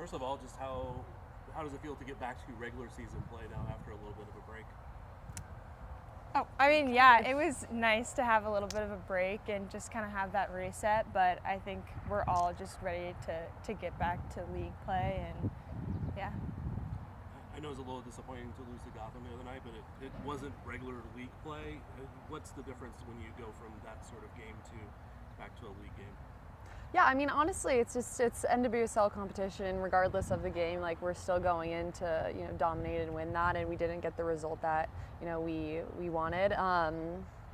First of all, just how does it feel to get back to regular season play now after a little bit of a break? Oh, I mean, yeah, it was nice to have a little bit of a break and just kind of have that reset, but I think we're all just ready to get back to league play, and yeah. I know it was a little disappointing to lose to Gotham the other night, but it wasn't regular league play. What's the difference when you go from that sort of game to back to a league game? Yeah, I mean, honestly, it's NWSL competition, regardless of the game. Like, we're still going in to, dominate and win that, and we didn't get the result that, we wanted.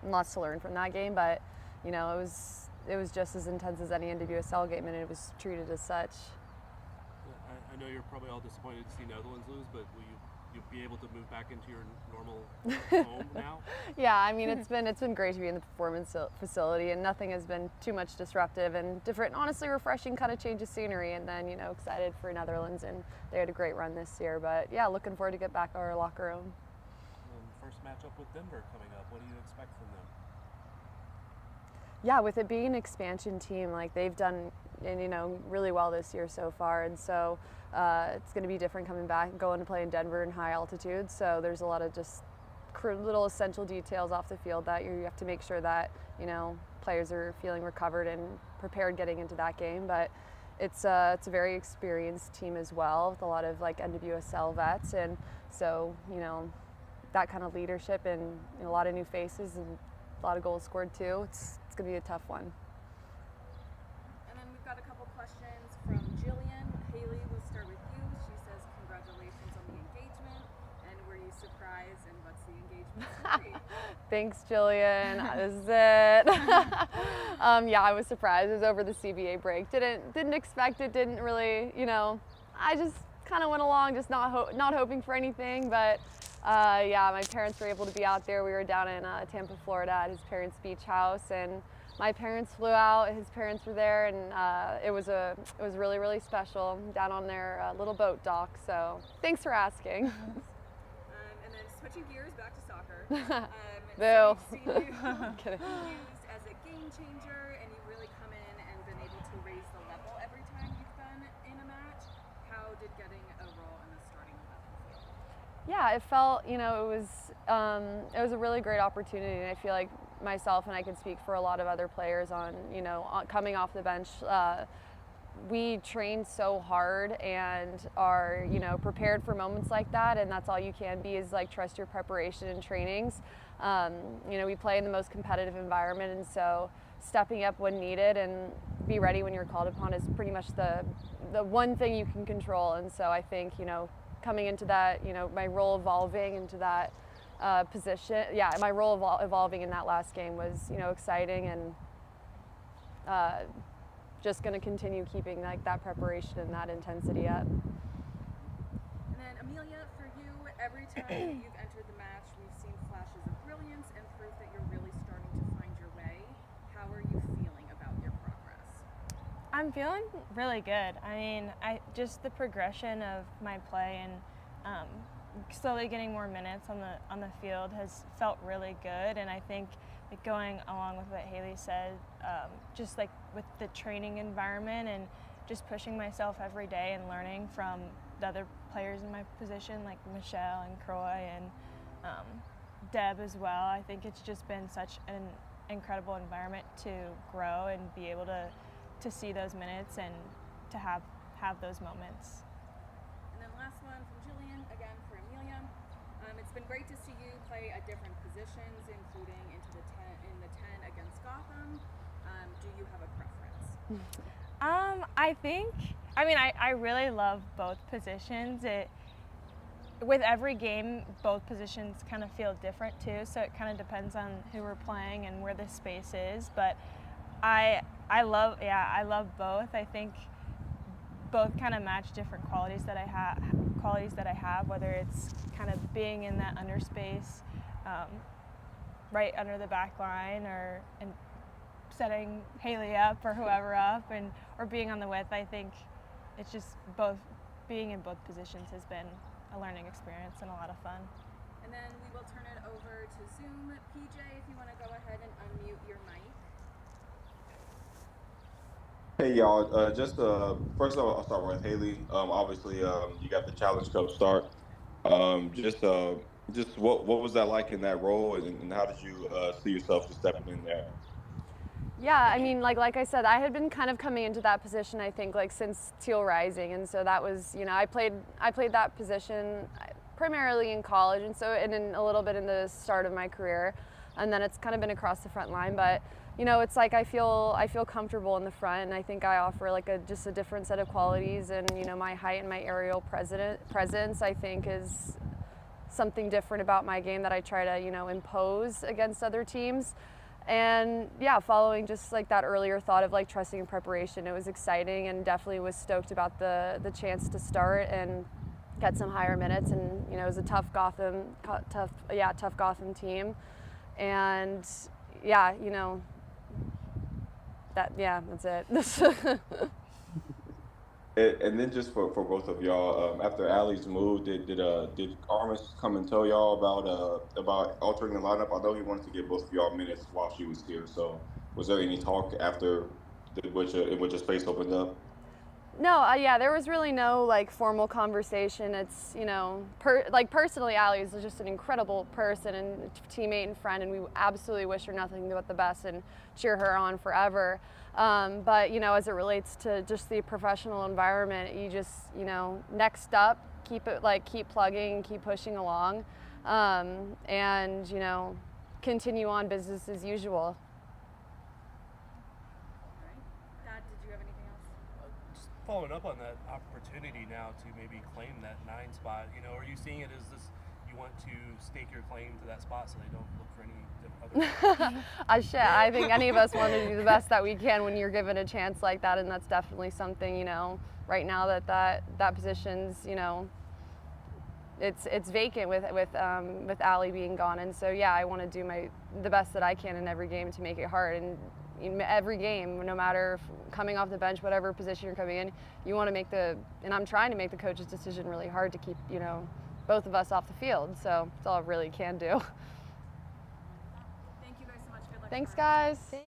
Lots to learn from that game, but, it was just as intense as any NWSL game, and it was treated as such. I know you're probably all disappointed to see Netherlands lose, but will you be able to move back into your normal home now? Yeah, I mean, it's been great to be in the performance facility, and nothing has been too much disruptive and different. Honestly, refreshing kind of change of scenery, and then excited for Netherlands, and they had a great run this year. But yeah, looking forward to get back our locker room. First matchup with Denver coming up. What do you expect from them? Yeah, with it being an expansion team, like they've done, and really well this year so far, and so it's going to be different coming back, going to play in Denver in high altitude. So there's a lot of just little essential details off the field that you have to make sure that players are feeling recovered and prepared getting into that game. But it's a very experienced team as well, with a lot of like NWSL vets, and so that kind of leadership and a lot of new faces and a lot of goals scored too. It's going to be a tough one. And then we've got a couple questions from Jillian. Haley, we'll start with you. She says, congratulations on the engagement. And were you surprised? And what's the engagement story? Thanks, Jillian. This is it. Yeah, I was surprised. It was over the CBA break. Didn't expect it. Didn't really, I just kind of went along, just not hoping for anything. But yeah, my parents were able to be out there. We were down in Tampa, Florida, at his parents' beach house, and my parents flew out. His parents were there, and it was really, really special down on their little boat dock. So thanks for asking. And then switching gears back to soccer. Boo. So we've seen you Kidding. used as a game changer, and you've really come in and been able to raise the level every time you've been in a match. How did getting a role in the starting 11 feel? Yeah, it felt, it was a really great opportunity, and I feel like myself, and I can speak for a lot of other players on coming off the bench, we train so hard and are prepared for moments like that, and that's all you can be, is like trust your preparation and trainings. We play in the most competitive environment, and so stepping up when needed and be ready when you're called upon is pretty much the one thing you can control. And so I think coming into that, my role evolving into that position, my role evolving in that last game was exciting, and just going to continue keeping like that preparation and that intensity up. And then Amelia, for you, every time you've entered the match, we've seen flashes of brilliance and proof that you're really starting to find your way. How are you feeling about your progress? I'm feeling really good. I mean, just the progression of my play and slowly getting more minutes on the field has felt really good, and I think going along with what Haley said, just like with the training environment and just pushing myself every day and learning from the other players in my position, like Michelle and Croy and Deb as well. I think it's just been such an incredible environment to grow and be able to see those minutes and to have those moments. And then last one from Jillian, again for Amelia. It's been great to see you play at different positions, including in the 10 against Gotham. Do you have a preference? I really love both positions. With every game, both positions kind of feel different too, so it kind of depends on who we're playing and where the space is. But I love both. I think both kind of match different qualities that I have, whether it's kind of being in that underspace, right under the back line, and setting Haley up or whoever up, or being on the width. I think it's just being in both positions has been a learning experience and a lot of fun. And then we will turn it over to Zoom. PJ, if you want to go ahead and unmute your mic. Hey y'all, just first of all, I'll start with Haley. Obviously, you got the Challenge Cup start. Just what was that like in that role, and how did you see yourself just stepping in there? Yeah, I mean, like I said, I had been kind of coming into that position, I think, like since Teal Rising, and so that was, I played that position primarily in college, and so and then a little bit in the start of my career, and then it's kind of been across the front line. But it's like I feel comfortable in the front, and I think I offer like just a different set of qualities, and my height and my aerial presence, I think, is something different about my game that I try to impose against other teams. And yeah, following just like that earlier thought of like trusting and preparation, it was exciting and definitely was stoked about the chance to start and get some higher minutes. And it was a tough Gotham team, and yeah, that's it. And then just for both of y'all, after Allie's move, did Armas come and tell y'all about altering the lineup? I know he wanted to give both of y'all minutes while she was here. So was there any talk after in which a space opened up? No, yeah, there was really no like formal conversation. It's like personally, Allie is just an incredible person and teammate and friend, and we absolutely wish her nothing but the best and cheer her on forever. But as it relates to just the professional environment, you just next up, keep plugging, keep pushing along, and continue on business as usual. All right. Dad, did you have anything else? Just following up on that opportunity now to maybe claim that 9 spot, are you seeing it as this? You want to stake your claim to that spot so they don't look for any other. I think any of us want to do the best that we can when you're given a chance like that, and that's definitely something right now that position's it's vacant with Allie being gone, and so yeah, I want to do the best that I can in every game to make it hard. And in every game, no matter if coming off the bench, whatever position you're coming in, you want to and I'm trying to make the coach's decision really hard to keep both of us off the field. So that's all I really can do. Thank you guys so much. Good luck. Thanks, tomorrow. guys.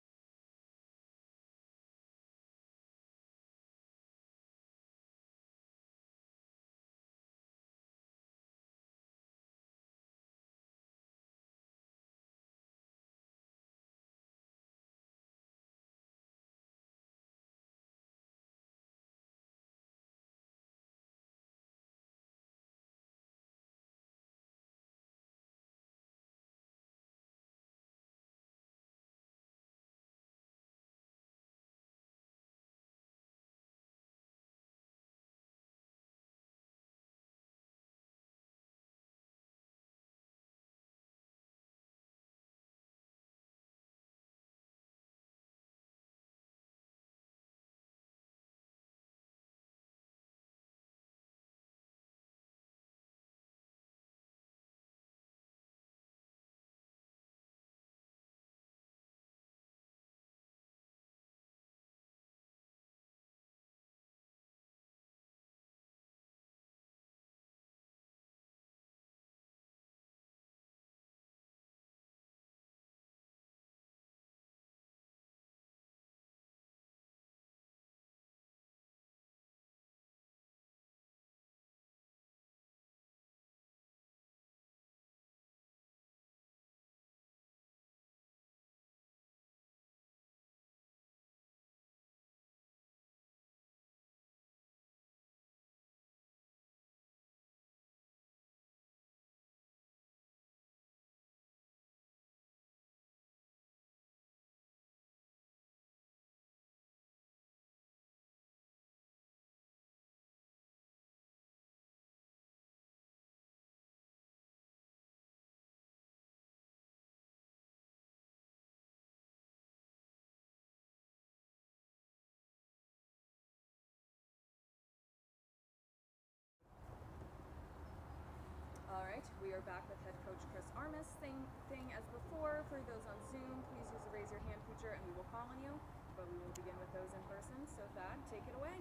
All right, we are back with head coach Chris Armas. Same thing as before. For those on Zoom, please use the raise your hand feature and we will call on you. But we will begin with those in person. So Thad, take it away.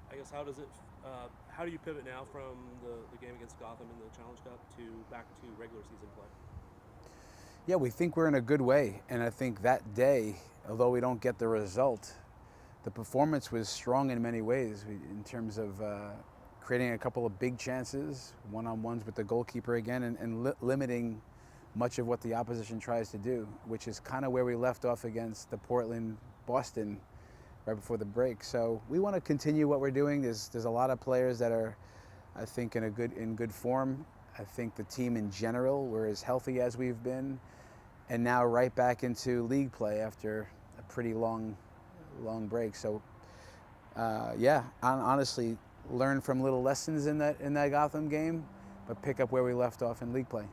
I guess how do you pivot now from the game against Gotham in the Challenge Cup to back to regular season play? Yeah, we think we're in a good way, and I think that day, although we don't get the result, the performance was strong in many ways in terms of creating a couple of big chances, one-on-ones with the goalkeeper again, and limiting much of what the opposition tries to do, which is kind of where we left off against the Portland-Boston right before the break. So we want to continue what we're doing. There's a lot of players that are, I think, in good form. I think the team in general, we're as healthy as we've been, and now right back into league play after a pretty long break. So yeah, honestly, learn from little lessons in that Gotham game, but pick up where we left off in league play.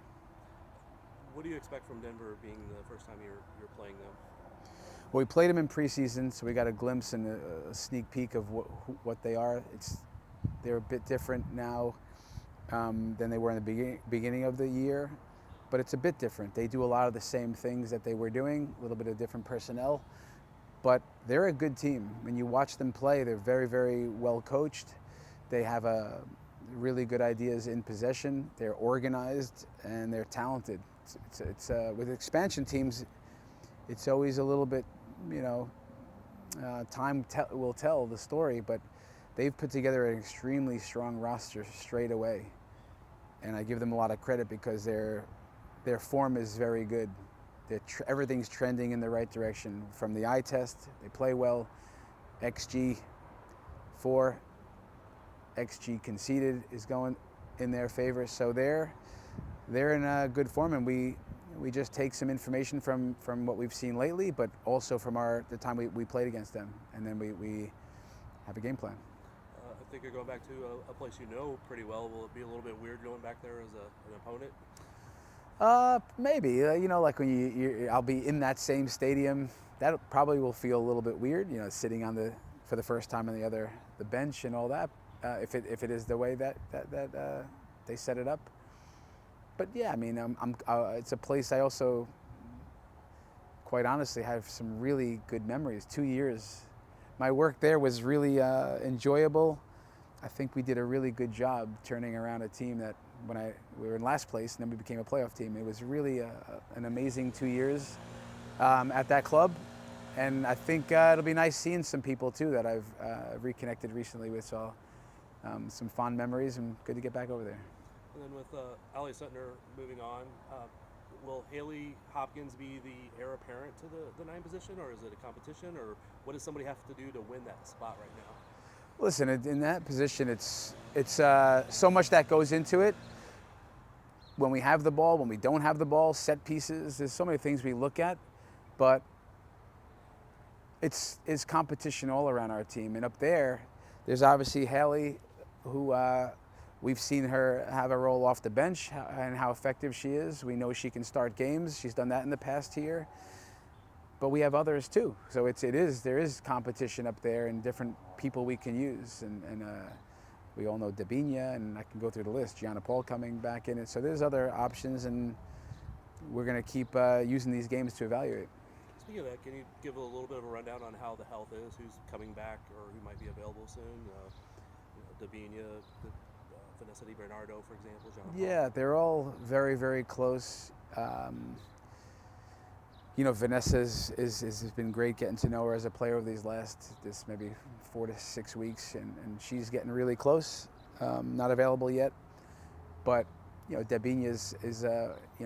What do you expect from Denver being the first time you're playing them? Well, we played them in preseason, so we got a glimpse and a sneak peek of what they are. They're a bit different now than they were in the beginning of the year, but it's a bit different. They do a lot of the same things that they were doing, a little bit of different personnel, but they're a good team. When you watch them play, they're very, very well coached. They have really good ideas in possession. They're organized and they're talented. It's with expansion teams, it's always a little bit, time will tell the story, but they've put together an extremely strong roster straight away. And I give them a lot of credit because their form is very good. Everything's trending in the right direction. From the eye test, they play well. XG 4, XG conceded is going in their favor. So they're in a good form, and we just take some information from what we've seen lately, but also from the time we played against them, and then we have a game plan. I think you're going back to a place you know pretty well. Will it be a little bit weird going back there as an opponent? Maybe. Like when I'll be in that same stadium. That probably will feel a little bit weird. Sitting for the first time on the bench and all that. If it is the way that they set it up. But yeah, I mean, it's a place I also, quite honestly, have some really good memories. 2 years. My work there was really enjoyable. I think we did a really good job turning around a team that we were in last place and then we became a playoff team. It was really an amazing 2 years at that club. And I think it'll be nice seeing some people too that I've reconnected recently with. So some fond memories and good to get back over there. And then with Ali Sutner moving on, will Haley Hopkins be the heir apparent to the 9 position, or is it a competition, or what does somebody have to do to win that spot right now? Listen, in that position, it's so much that goes into it. When we have the ball, when we don't have the ball, set pieces, there's so many things we look at, but it's competition all around our team. And up there's obviously Haley, who we've seen her have a role off the bench and how effective she is. We know she can start games. She's done that in the past year. But we have others too. So there is competition up there and different people we can use. And we all know Dabinia, and I can go through the list. Gianna Paul coming back in it. So there's other options, and we're going to keep using these games to evaluate. Speaking of that, can you give a little bit of a rundown on how the health is? Who's coming back or who might be available soon? Dabinia, Vanessa DiBernardo, for example. Gianna Paul. Yeah, they're all very, very close. Vanessa has been great getting to know her as a player over these this maybe 4 to 6 weeks, and she's getting really close. Not available yet, but Dabinia is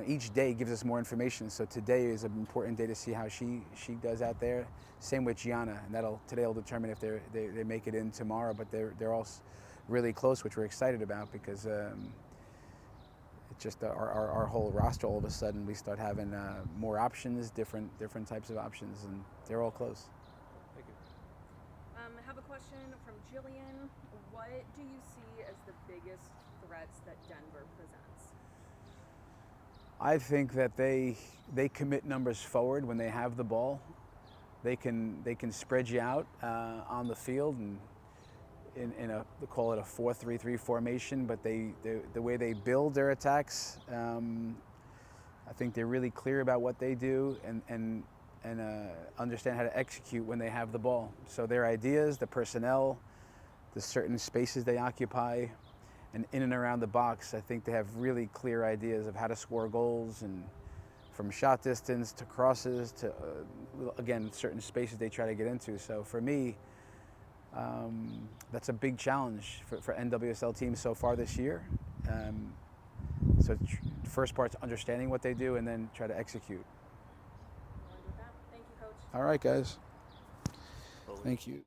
each day gives us more information. So today is an important day to see how she does out there. Same with Gianna, and today will determine if they make it in tomorrow. But they're all really close, which we're excited about because. It's just our whole roster, all of a sudden, we start having more options, different types of options, and they're all close. Thank you. I have a question from Jillian. What do you see as the biggest threats that Denver presents? I think that they commit numbers forward when they have the ball. They can spread you out on the field and they call it a 4-3-3 formation, but the way they build their attacks, I think they're really clear about what they do and understand how to execute when they have the ball. So their ideas, the personnel, the certain spaces they occupy, and in and around the box, I think they have really clear ideas of how to score goals, and from shot distance to crosses to, again, certain spaces they try to get into. So for me, that's a big challenge for NWSL teams so far this year. So the first part's understanding what they do and then try to execute. We'll end with that. Thank you, Coach. All right, guys. Thank you.